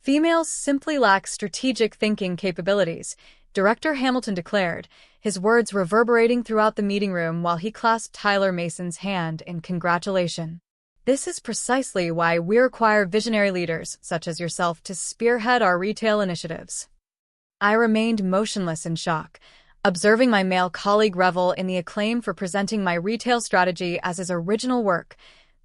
Females simply lack strategic thinking capabilities, Director Hamilton declared, his words reverberating throughout the meeting room while he clasped Tyler Mason's hand in congratulation. This is precisely why we require visionary leaders, such as yourself, to spearhead our retail initiatives. I remained motionless in shock, observing my male colleague revel in the acclaim for presenting my retail strategy as his original work,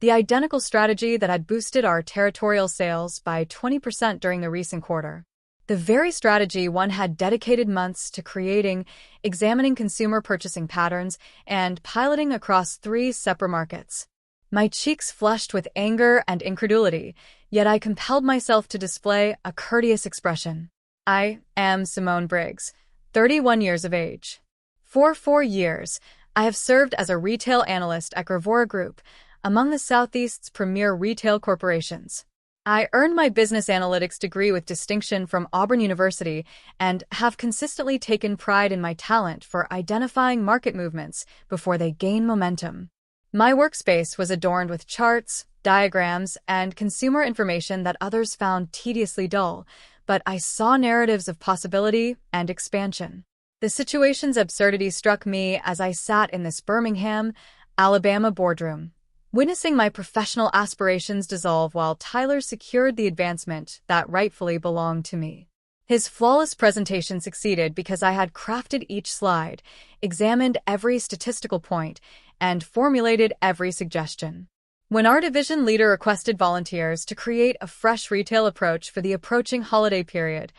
the identical strategy that had boosted our territorial sales by 20% during the recent quarter. The very strategy one had dedicated months to creating, examining consumer purchasing patterns, and piloting across 3 separate markets. My cheeks flushed with anger and incredulity, yet I compelled myself to display a courteous expression. I am Simone Briggs, 31 years of age. For 4 years, I have served as a retail analyst at Coworker Group, among the Southeast's premier retail corporations. I earned my business analytics degree with distinction from Auburn University and have consistently taken pride in my talent for identifying market movements before they gain momentum. My workspace was adorned with charts, diagrams, and consumer information that others found tediously dull, but I saw narratives of possibility and expansion. The situation's absurdity struck me as I sat in this Birmingham, Alabama boardroom, witnessing my professional aspirations dissolve while Tyler secured the advancement that rightfully belonged to me. His flawless presentation succeeded because I had crafted each slide, examined every statistical point, and formulated every suggestion. When our division leader requested volunteers to create a fresh retail approach for the approaching holiday period,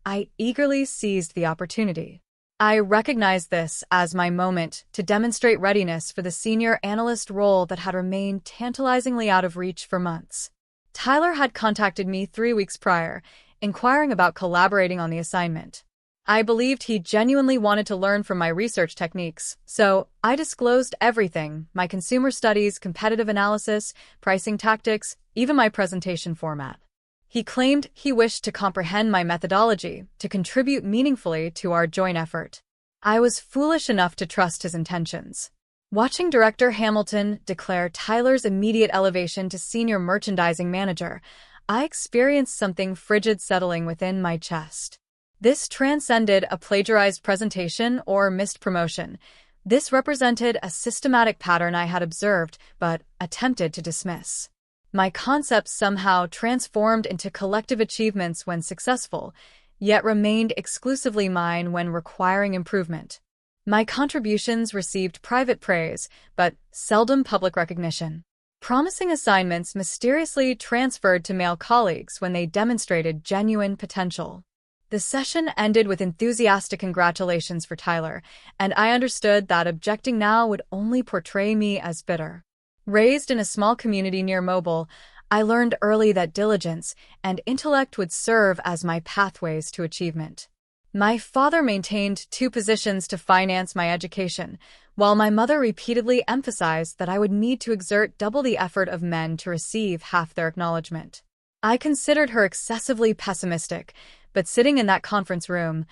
I eagerly seized the opportunity. I recognized this as my moment to demonstrate readiness for the senior analyst role that had remained tantalizingly out of reach for months. Tyler had contacted me 3 weeks prior, inquiring about collaborating on the assignment. I believed he genuinely wanted to learn from my research techniques, so I disclosed everything: my consumer studies, competitive analysis, pricing tactics, even my presentation format. He claimed he wished to comprehend my methodology, to contribute meaningfully to our joint effort. I was foolish enough to trust his intentions. Watching Director Hamilton declare Tyler's immediate elevation to senior merchandising manager, I experienced something frigid settling within my chest. This transcended a plagiarized presentation or missed promotion. This represented a systematic pattern I had observed but attempted to dismiss. My concepts somehow transformed into collective achievements when successful, yet remained exclusively mine when requiring improvement. My contributions received private praise, but seldom public recognition. Promising assignments mysteriously transferred to male colleagues when they demonstrated genuine potential. The session ended with enthusiastic congratulations for Tyler, and I understood that objecting now would only portray me as bitter. Raised in a small community near Mobile, I learned early that diligence and intellect would serve as my pathways to achievement. My father maintained 2 positions to finance my education, while my mother repeatedly emphasized that I would need to exert double the effort of men to receive half their acknowledgement. I considered her excessively pessimistic, but sitting in that conference room,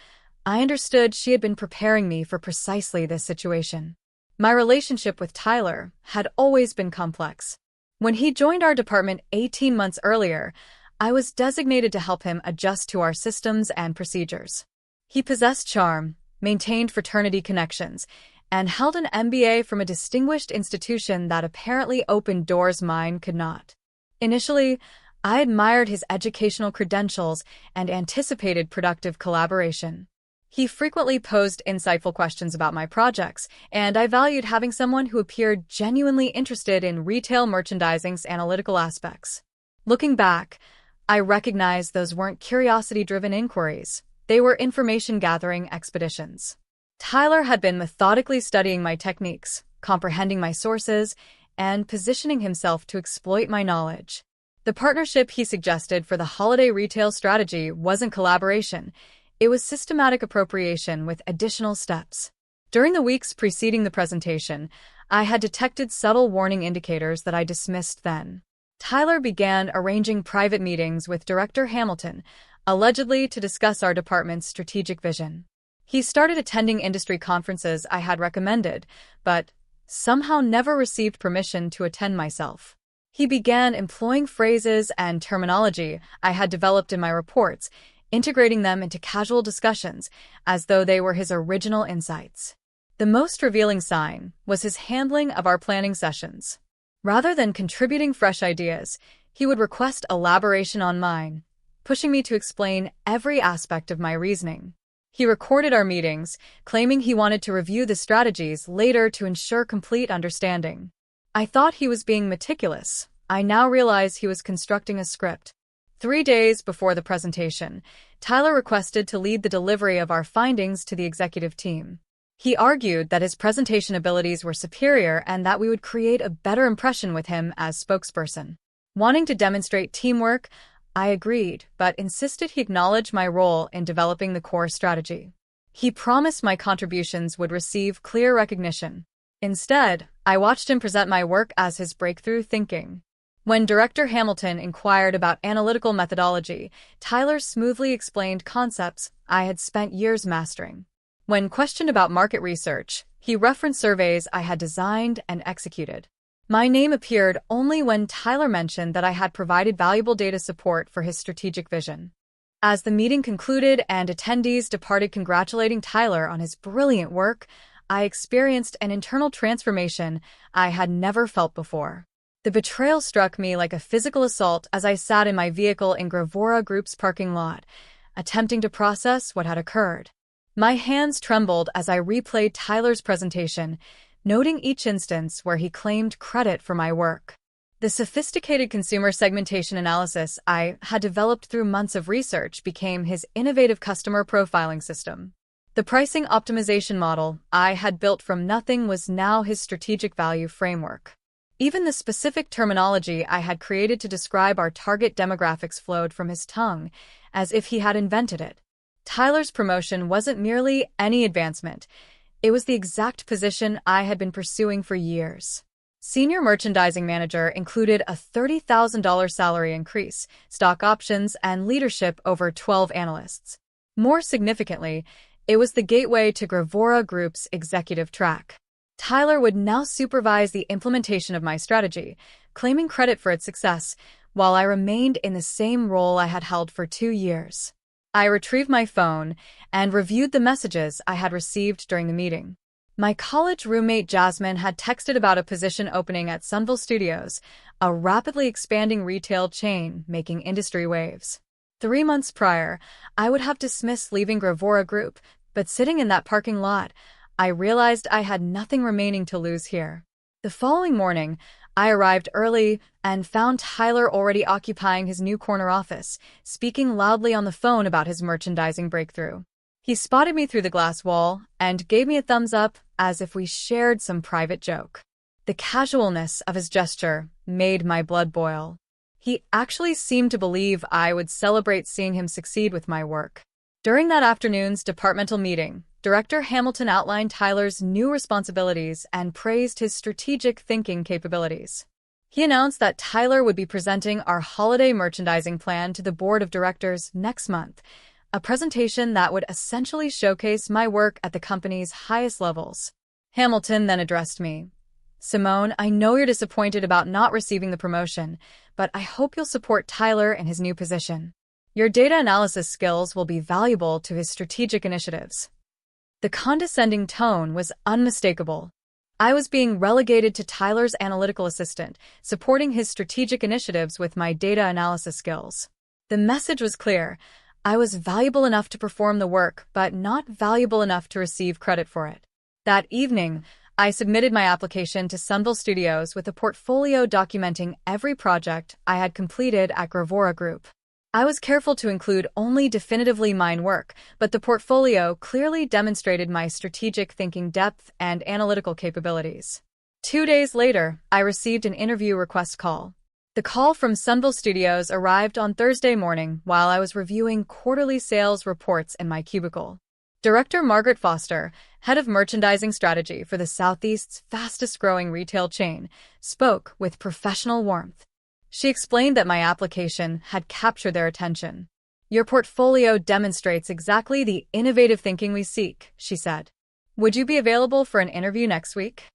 I understood she had been preparing me for precisely this situation. My relationship with Tyler had always been complex. When he joined our department 18 months earlier, I was designated to help him adjust to our systems and procedures. He possessed charm, maintained fraternity connections, and held an MBA from a distinguished institution that apparently opened doors mine could not. Initially, I admired his educational credentials and anticipated productive collaboration. He frequently posed insightful questions about my projects, and I valued having someone who appeared genuinely interested in retail merchandising's analytical aspects. Looking back, I recognized those weren't curiosity-driven inquiries. They were information-gathering expeditions. Tyler had been methodically studying my techniques, comprehending my sources, and positioning himself to exploit my knowledge. The partnership he suggested for the holiday retail strategy wasn't collaboration. It was systematic appropriation with additional steps. During the weeks preceding the presentation, I had detected subtle warning indicators that I dismissed then. Tyler began arranging private meetings with Director Hamilton, allegedly to discuss our department's strategic vision. He started attending industry conferences I had recommended, but somehow never received permission to attend myself. He began employing phrases and terminology I had developed in my reports, integrating them into casual discussions as though they were his original insights. The most revealing sign was his handling of our planning sessions. Rather than contributing fresh ideas, he would request elaboration on mine, pushing me to explain every aspect of my reasoning. He recorded our meetings, claiming he wanted to review the strategies later to ensure complete understanding. I thought he was being meticulous. I now realize he was constructing a script. 3 days before the presentation, Tyler requested to lead the delivery of our findings to the executive team. He argued that his presentation abilities were superior and that we would create a better impression with him as spokesperson. Wanting to demonstrate teamwork, I agreed, but insisted he acknowledge my role in developing the core strategy. He promised my contributions would receive clear recognition. Instead, I watched him present my work as his breakthrough thinking. When Director Hamilton inquired about analytical methodology, Tyler smoothly explained concepts I had spent years mastering. When questioned about market research, he referenced surveys I had designed and executed. My name appeared only when Tyler mentioned that I had provided valuable data support for his strategic vision. As the meeting concluded and attendees departed congratulating Tyler on his brilliant work, I experienced an internal transformation I had never felt before. The betrayal struck me like a physical assault as I sat in my vehicle in Gravora Group's parking lot, attempting to process what had occurred. My hands trembled as I replayed Tyler's presentation, noting each instance where he claimed credit for my work. The sophisticated consumer segmentation analysis I had developed through months of research became his innovative customer profiling system. The pricing optimization model I had built from nothing was now his strategic value framework. Even the specific terminology I had created to describe our target demographics flowed from his tongue, as if he had invented it. Tyler's promotion wasn't merely any advancement. It was the exact position I had been pursuing for years. Senior Merchandising Manager included a $30,000 salary increase, stock options, and leadership over 12 analysts. More significantly, it was the gateway to Gravora Group's executive track. Tyler would now supervise the implementation of my strategy, claiming credit for its success, while I remained in the same role I had held for 2 years. I retrieved my phone and reviewed the messages I had received during the meeting. My college roommate Jasmine had texted about a position opening at Sunville Studios, a rapidly expanding retail chain making industry waves. 3 months prior, I would have dismissed leaving Gravora Group, but sitting in that parking lot, I realized I had nothing remaining to lose here. The following morning, I arrived early and found Tyler already occupying his new corner office, speaking loudly on the phone about his merchandising breakthrough. He spotted me through the glass wall and gave me a thumbs up as if we shared some private joke. The casualness of his gesture made my blood boil. He actually seemed to believe I would celebrate seeing him succeed with my work. During that afternoon's departmental meeting, Director Hamilton outlined Tyler's new responsibilities and praised his strategic thinking capabilities. He announced that Tyler would be presenting our holiday merchandising plan to the board of directors next month, a presentation that would essentially showcase my work at the company's highest levels. Hamilton then addressed me. "Simone, I know you're disappointed about not receiving the promotion, but I hope you'll support Tyler in his new position. Your data analysis skills will be valuable to his strategic initiatives." The condescending tone was unmistakable. I was being relegated to Tyler's analytical assistant, supporting his strategic initiatives with my data analysis skills. The message was clear. I was valuable enough to perform the work, but not valuable enough to receive credit for it. That evening, I submitted my application to Sunville Studios with a portfolio documenting every project I had completed at Gravora Group. I was careful to include only definitively mine work, but the portfolio clearly demonstrated my strategic thinking depth and analytical capabilities. 2 days later, I received an interview request call. The call from Sunville Studios arrived on Thursday morning while I was reviewing quarterly sales reports in my cubicle. Director Margaret Foster, head of merchandising strategy for the Southeast's fastest-growing retail chain, spoke with professional warmth. She explained that my application had captured their attention. "Your portfolio demonstrates exactly the innovative thinking we seek," she said. "Would you be available for an interview next week?"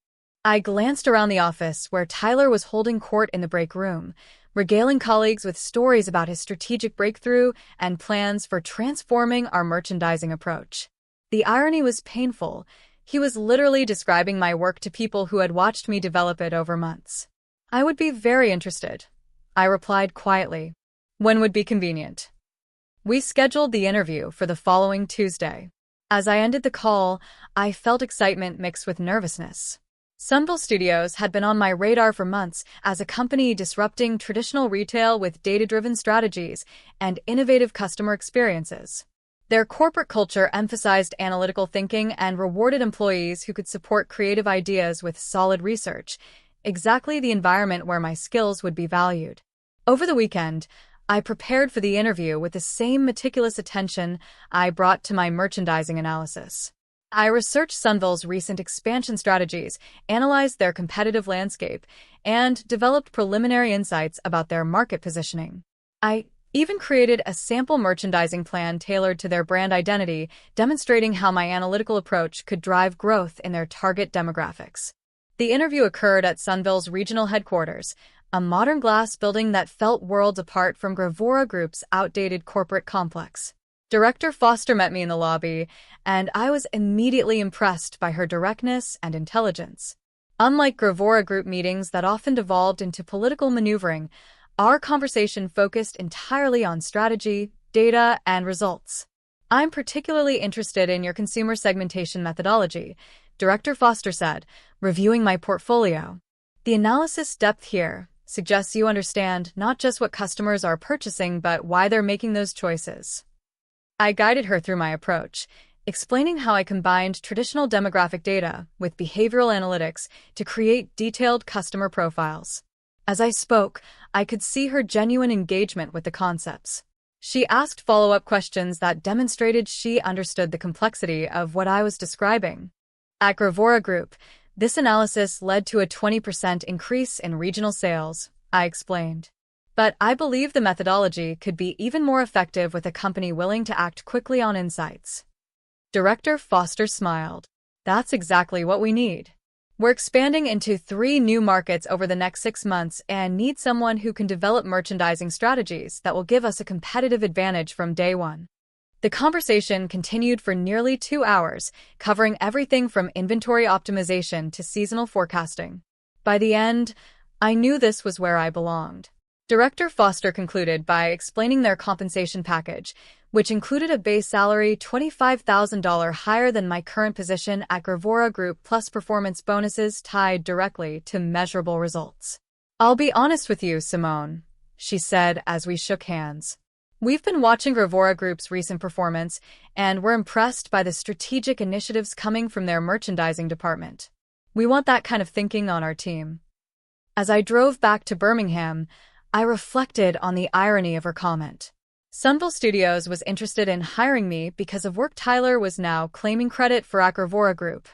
I glanced around the office where Tyler was holding court in the break room, regaling colleagues with stories about his strategic breakthrough and plans for transforming our merchandising approach. The irony was painful. He was literally describing my work to people who had watched me develop it over months. I would be very interested, I replied quietly. When would be convenient? We scheduled the interview for the following Tuesday. As I ended the call, I felt excitement mixed with nervousness. Sunville Studios had been on my radar for months as a company disrupting traditional retail with data-driven strategies and innovative customer experiences. Their corporate culture emphasized analytical thinking and rewarded employees who could support creative ideas with solid research, exactly the environment where my skills would be valued. Over the weekend, I prepared for the interview with the same meticulous attention I brought to my merchandising analysis. I researched Sunville's recent expansion strategies, analyzed their competitive landscape, and developed preliminary insights about their market positioning. I even created a sample merchandising plan tailored to their brand identity, demonstrating how my analytical approach could drive growth in their target demographics. The interview occurred at Sunville's regional headquarters, a modern glass building that felt worlds apart from Gravora Group's outdated corporate complex. Director Foster met me in the lobby, and I was immediately impressed by her directness and intelligence. Unlike Gravora Group meetings that often devolved into political maneuvering, our conversation focused entirely on strategy, data, and results. I'm particularly interested in your consumer segmentation methodology, Director Foster said, reviewing my portfolio. The analysis depth here suggests you understand not just what customers are purchasing, but why they're making those choices. I guided her through my approach, explaining how I combined traditional demographic data with behavioral analytics to create detailed customer profiles. As I spoke, I could see her genuine engagement with the concepts. She asked follow-up questions that demonstrated she understood the complexity of what I was describing. At Gravora Group, this analysis led to a 20% increase in regional sales, I explained. But I believe the methodology could be even more effective with a company willing to act quickly on insights. Director Foster smiled. That's exactly what we need. We're expanding into 3 new markets over the next 6 months and need someone who can develop merchandising strategies that will give us a competitive advantage from day one. The conversation continued for nearly 2 hours, covering everything from inventory optimization to seasonal forecasting. By the end, I knew this was where I belonged. Director Foster concluded by explaining their compensation package, which included a base salary $25,000 higher than my current position at Gravora Group plus performance bonuses tied directly to measurable results. I'll be honest with you, Simone, she said as we shook hands. We've been watching Gravora Group's recent performance, and we're impressed by the strategic initiatives coming from their merchandising department. We want that kind of thinking on our team. As I drove back to Birmingham, I reflected on the irony of her comment. Sunville Studios was interested in hiring me because of work Tyler was now claiming credit for at Gravora Group.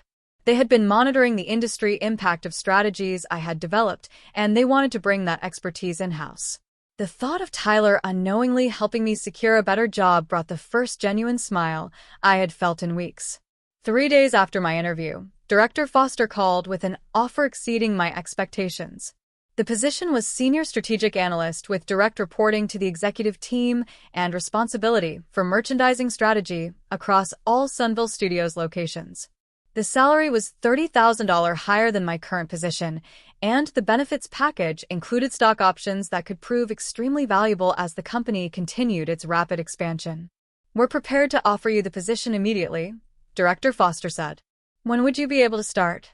They had been monitoring the industry impact of strategies I had developed, and they wanted to bring that expertise in-house. The thought of Tyler unknowingly helping me secure a better job brought the first genuine smile I had felt in weeks. 3 days after my interview, Director Foster called with an offer exceeding my expectations. The position was Senior Strategic Analyst with direct reporting to the executive team and responsibility for merchandising strategy across all Sunville Studios locations. The salary was $30,000 higher than my current position, and the benefits package included stock options that could prove extremely valuable as the company continued its rapid expansion. We're prepared to offer you the position immediately, Director Foster said. When would you be able to start?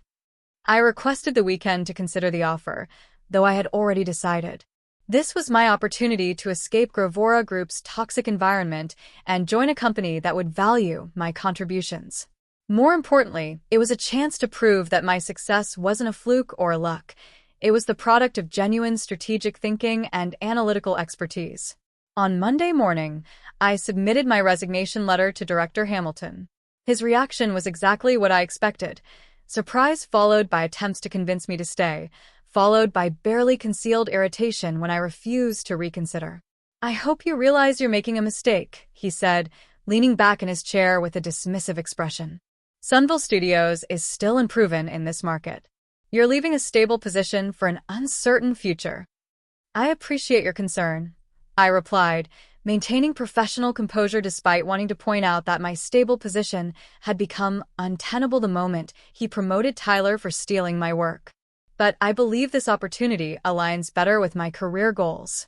I requested the weekend to consider the offer, though I had already decided. This was my opportunity to escape Gravora Group's toxic environment and join a company that would value my contributions. More importantly, it was a chance to prove that my success wasn't a fluke or luck. It was the product of genuine strategic thinking and analytical expertise. On Monday morning, I submitted my resignation letter to Director Hamilton. His reaction was exactly what I expected. Surprise followed by attempts to convince me to stay, followed by barely concealed irritation when I refused to reconsider. I hope you realize you're making a mistake, he said, leaning back in his chair with a dismissive expression. Sunville Studios is still unproven in this market. You're leaving a stable position for an uncertain future. I appreciate your concern, I replied, maintaining professional composure despite wanting to point out that my stable position had become untenable the moment he promoted Tyler for stealing my work. But I believe this opportunity aligns better with my career goals.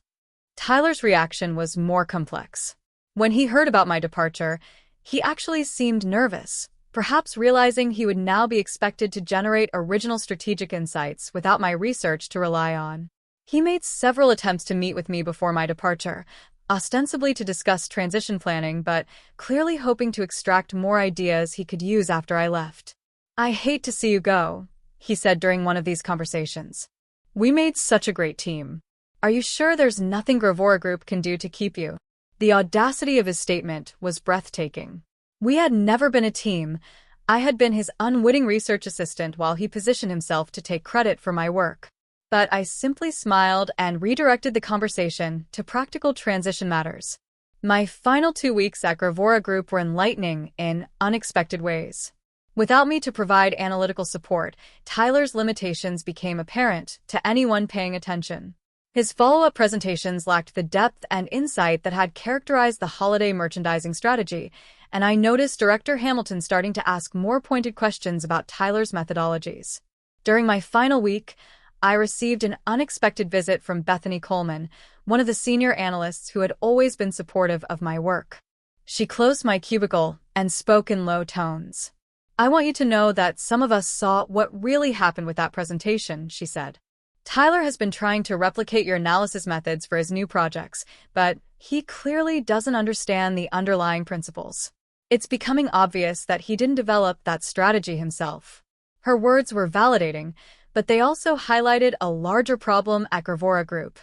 Tyler's reaction was more complex. When he heard about my departure, he actually seemed nervous, perhaps realizing he would now be expected to generate original strategic insights without my research to rely on. He made several attempts to meet with me before my departure, ostensibly to discuss transition planning, but clearly hoping to extract more ideas he could use after I left. "I hate to see you go," he said during one of these conversations. "We made such a great team. Are you sure there's nothing Gravora Group can do to keep you?" The audacity of his statement was breathtaking. We had never been a team. I had been his unwitting research assistant while he positioned himself to take credit for my work. But I simply smiled and redirected the conversation to practical transition matters. My final 2 weeks at Gravora Group were enlightening in unexpected ways. Without me to provide analytical support, Tyler's limitations became apparent to anyone paying attention. His follow-up presentations lacked the depth and insight that had characterized the holiday merchandising strategy, and I noticed Director Hamilton starting to ask more pointed questions about Tyler's methodologies. During my final week, I received an unexpected visit from Bethany Coleman, one of the senior analysts who had always been supportive of my work. She closed my cubicle and spoke in low tones. "I want you to know that some of us saw what really happened with that presentation," she said. "Tyler has been trying to replicate your analysis methods for his new projects, but he clearly doesn't understand the underlying principles. It's becoming obvious that he didn't develop that strategy himself." Her words were validating, but they also highlighted a larger problem at Gravora Group.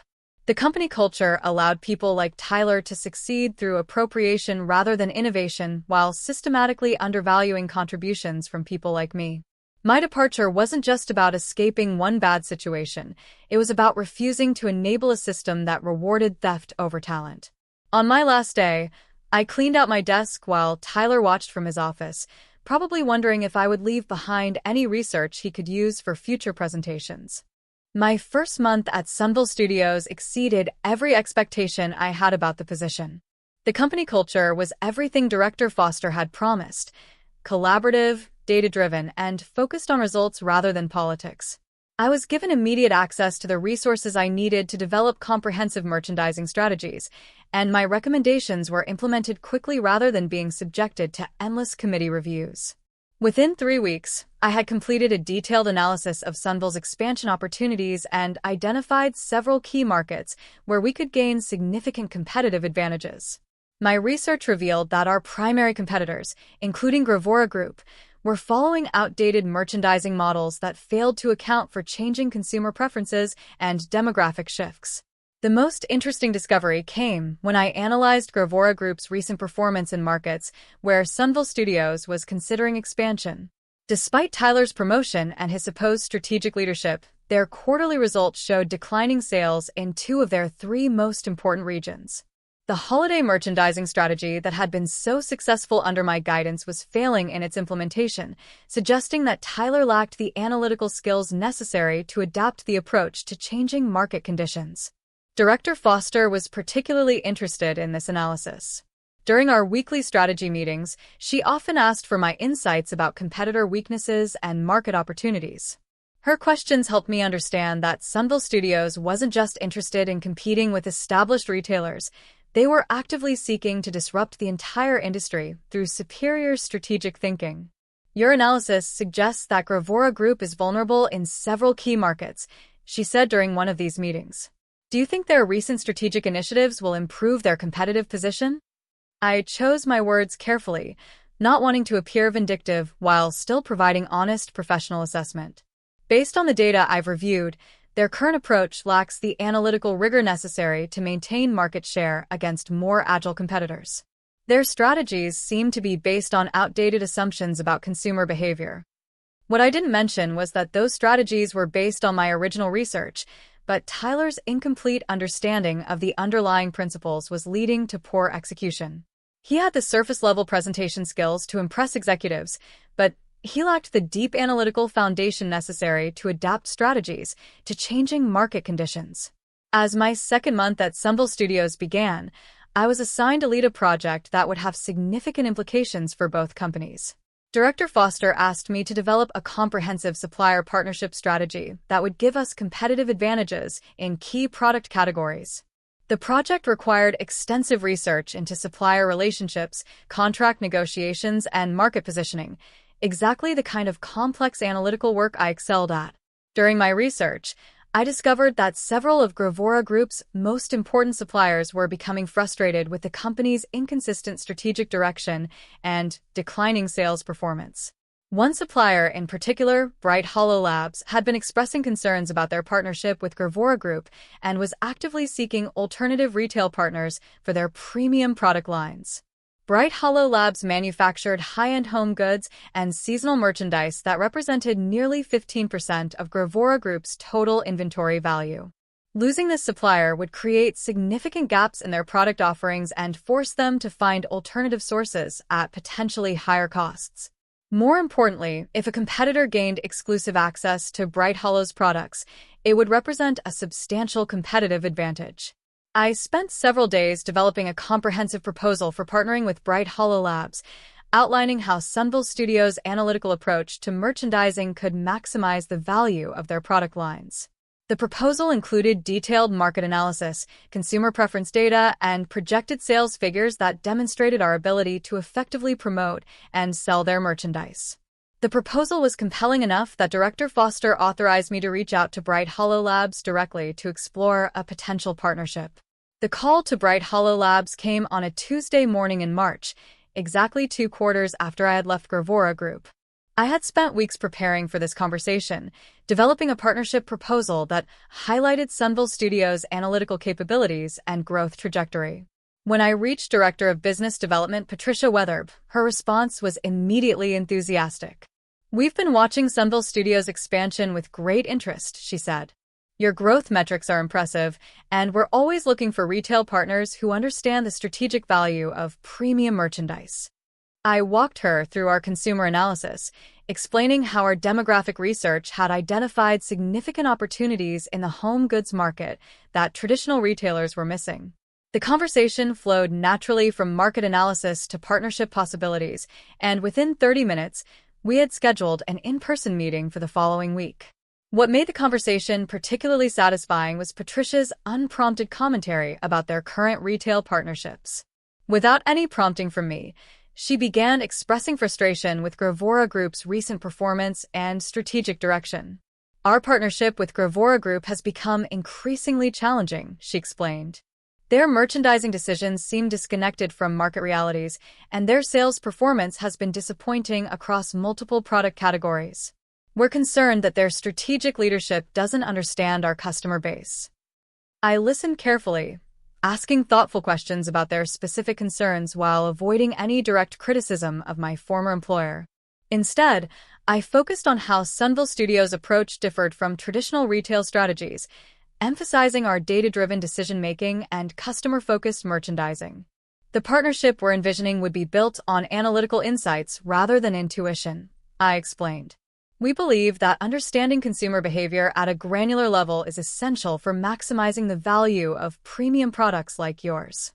The company culture allowed people like Tyler to succeed through appropriation rather than innovation, while systematically undervaluing contributions from people like me. My departure wasn't just about escaping one bad situation, it was about refusing to enable a system that rewarded theft over talent. On my last day, I cleaned out my desk while Tyler watched from his office, probably wondering if I would leave behind any research he could use for future presentations. My first month at Sunville Studios exceeded every expectation I had about the position. The company culture was everything Director Foster had promised: collaborative, data-driven, and focused on results rather than politics. I was given immediate access to the resources I needed to develop comprehensive merchandising strategies, and my recommendations were implemented quickly rather than being subjected to endless committee reviews. Within 3 weeks, I had completed a detailed analysis of Sunville's expansion opportunities and identified several key markets where we could gain significant competitive advantages. My research revealed that our primary competitors, including Gravora Group, were following outdated merchandising models that failed to account for changing consumer preferences and demographic shifts. The most interesting discovery came when I analyzed Gravora Group's recent performance in markets where Sunville Studios was considering expansion. Despite Tyler's promotion and his supposed strategic leadership, their quarterly results showed declining sales in 2 of their 3 most important regions. The holiday merchandising strategy that had been so successful under my guidance was failing in its implementation, suggesting that Tyler lacked the analytical skills necessary to adapt the approach to changing market conditions. Director Foster was particularly interested in this analysis. During our weekly strategy meetings, she often asked for my insights about competitor weaknesses and market opportunities. Her questions helped me understand that Sunville Studios wasn't just interested in competing with established retailers. They were actively seeking to disrupt the entire industry through superior strategic thinking. "Your analysis suggests that Gravora Group is vulnerable in several key markets," she said during one of these meetings. "Do you think their recent strategic initiatives will improve their competitive position?" I chose my words carefully, not wanting to appear vindictive while still providing honest professional assessment. Based on the data I've reviewed, their current approach lacks the analytical rigor necessary to maintain market share against more agile competitors. Their strategies seem to be based on outdated assumptions about consumer behavior. What I didn't mention was that those strategies were based on my original research, but Tyler's incomplete understanding of the underlying principles was leading to poor execution. He had the surface-level presentation skills to impress executives, but He lacked the deep analytical foundation necessary to adapt strategies to changing market conditions. As my second month at Sunville Studios began, I was assigned to lead a project that would have significant implications for both companies. Director Foster asked me to develop a comprehensive supplier partnership strategy that would give us competitive advantages in key product categories. The project required extensive research into supplier relationships, contract negotiations, and market positioning, exactly the kind of complex analytical work I excelled at. During my research, I discovered that several of Gravora Group's most important suppliers were becoming frustrated with the company's inconsistent strategic direction and declining sales performance. One supplier in particular, Bright Hollow Labs, had been expressing concerns about their partnership with Gravora Group and was actively seeking alternative retail partners for their premium product lines. Bright Hollow Labs manufactured high-end home goods and seasonal merchandise that represented nearly 15% of Gravora Group's total inventory value. Losing this supplier would create significant gaps in their product offerings and force them to find alternative sources at potentially higher costs. More importantly, if a competitor gained exclusive access to Bright Hollow's products, it would represent a substantial competitive advantage. I spent several days developing a comprehensive proposal for partnering with Bright Hollow Labs, outlining how Sunville Studios' analytical approach to merchandising could maximize the value of their product lines. The proposal included detailed market analysis, consumer preference data, and projected sales figures that demonstrated our ability to effectively promote and sell their merchandise. The proposal was compelling enough that Director Foster authorized me to reach out to Bright Hollow Labs directly to explore a potential partnership. The call to Bright Hollow Labs came on a Tuesday morning in March, exactly 2 quarters after I had left Gravora Group. I had spent weeks preparing for this conversation, developing a partnership proposal that highlighted Sunville Studios' analytical capabilities and growth trajectory. When I reached Director of Business Development Patricia Weatherb, her response was immediately enthusiastic. "We've been watching Sunville Studios' expansion with great interest," she said. "Your growth metrics are impressive, and we're always looking for retail partners who understand the strategic value of premium merchandise." I walked her through our consumer analysis, explaining how our demographic research had identified significant opportunities in the home goods market that traditional retailers were missing. The conversation flowed naturally from market analysis to partnership possibilities, and within 30 minutes, we had scheduled an in-person meeting for the following week. What made the conversation particularly satisfying was Patricia's unprompted commentary about their current retail partnerships. Without any prompting from me, she began expressing frustration with Gravora Group's recent performance and strategic direction. "Our partnership with Gravora Group has become increasingly challenging," she explained. "Their merchandising decisions seem disconnected from market realities, and their sales performance has been disappointing across multiple product categories. We're concerned that their strategic leadership doesn't understand our customer base." I listened carefully, asking thoughtful questions about their specific concerns while avoiding any direct criticism of my former employer. Instead, I focused on how Sunville Studios' approach differed from traditional retail strategies, emphasizing our data-driven decision-making and customer-focused merchandising. The partnership we're envisioning would be built on analytical insights rather than intuition, I explained. "We believe that understanding consumer behavior at a granular level is essential for maximizing the value of premium products like yours."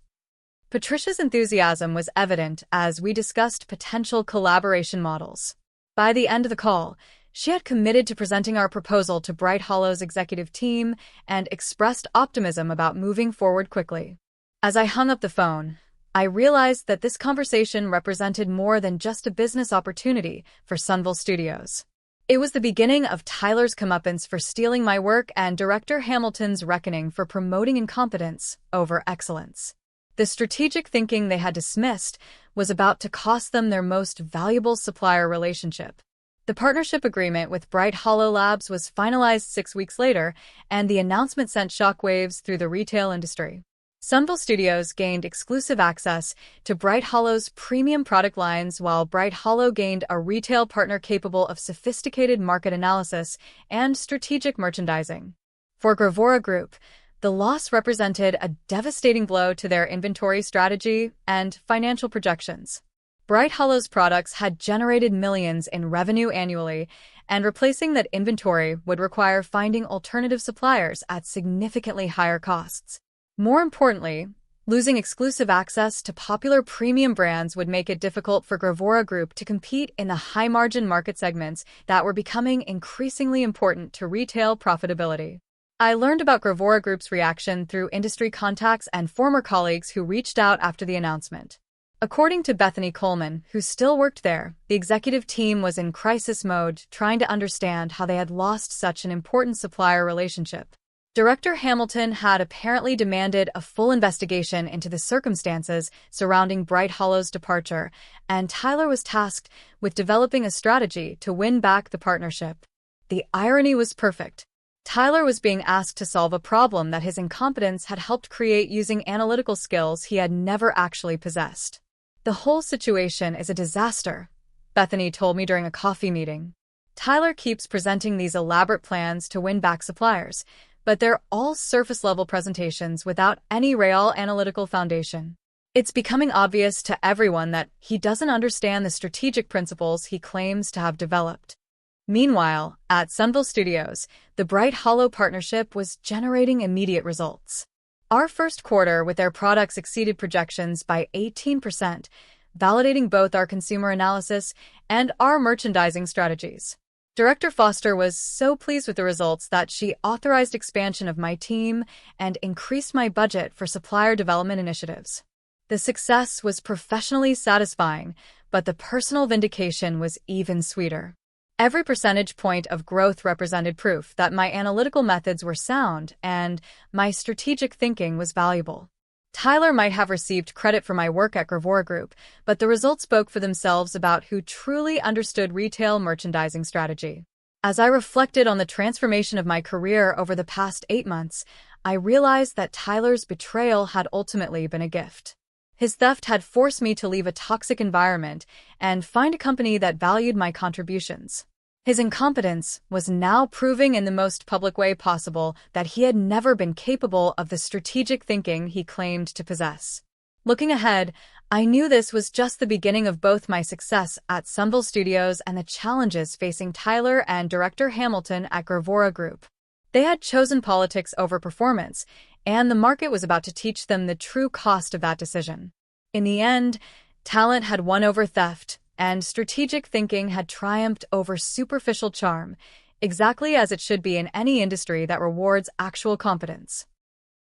Patricia's enthusiasm was evident as we discussed potential collaboration models. By the end of the call, she had committed to presenting our proposal to Bright Hollow's executive team and expressed optimism about moving forward quickly. As I hung up the phone, I realized that this conversation represented more than just a business opportunity for Sunville Studios. It was the beginning of Tyler's comeuppance for stealing my work and Director Hamilton's reckoning for promoting incompetence over excellence. The strategic thinking they had dismissed was about to cost them their most valuable supplier relationship. The partnership agreement with Bright Hollow Labs was finalized 6 weeks later, and the announcement sent shockwaves through the retail industry. Sunville Studios gained exclusive access to Bright Hollow's premium product lines, while Bright Hollow gained a retail partner capable of sophisticated market analysis and strategic merchandising. For Gravora Group, the loss represented a devastating blow to their inventory strategy and financial projections. Bright Hollow's products had generated millions in revenue annually, and replacing that inventory would require finding alternative suppliers at significantly higher costs. More importantly, losing exclusive access to popular premium brands would make it difficult for Gravora Group to compete in the high-margin market segments that were becoming increasingly important to retail profitability. I learned about Gravora Group's reaction through industry contacts and former colleagues who reached out after the announcement. According to Bethany Coleman, who still worked there, the executive team was in crisis mode, trying to understand how they had lost such an important supplier relationship. Director Hamilton had apparently demanded a full investigation into the circumstances surrounding Bright Hollow's departure, and Tyler was tasked with developing a strategy to win back the partnership. The irony was perfect. Tyler was being asked to solve a problem that his incompetence had helped create using analytical skills he had never actually possessed. "The whole situation is a disaster," Bethany told me during a coffee meeting. "Tyler keeps presenting these elaborate plans to win back suppliers, but they're all surface-level presentations without any real analytical foundation. It's becoming obvious to everyone that he doesn't understand the strategic principles he claims to have developed." Meanwhile, at Sunville Studios, the Bright Hollow partnership was generating immediate results. Our first quarter with their products exceeded projections by 18%, validating both our consumer analysis and our merchandising strategies. Director Foster was so pleased with the results that she authorized expansion of my team and increased my budget for supplier development initiatives. The success was professionally satisfying, but the personal vindication was even sweeter. Every percentage point of growth represented proof that my analytical methods were sound and my strategic thinking was valuable. Tyler might have received credit for my work at Gravora Group, but the results spoke for themselves about who truly understood retail merchandising strategy. As I reflected on the transformation of my career over the past 8 months, I realized that Tyler's betrayal had ultimately been a gift. His theft had forced me to leave a toxic environment and find a company that valued my contributions. His incompetence was now proving in the most public way possible that he had never been capable of the strategic thinking he claimed to possess. Looking ahead, I knew this was just the beginning of both my success at Sunville Studios and the challenges facing Tyler and Director Hamilton at Gravora Group. They had chosen politics over performance, and the market was about to teach them the true cost of that decision. In the end, talent had won over theft, and strategic thinking had triumphed over superficial charm, exactly as it should be in any industry that rewards actual competence.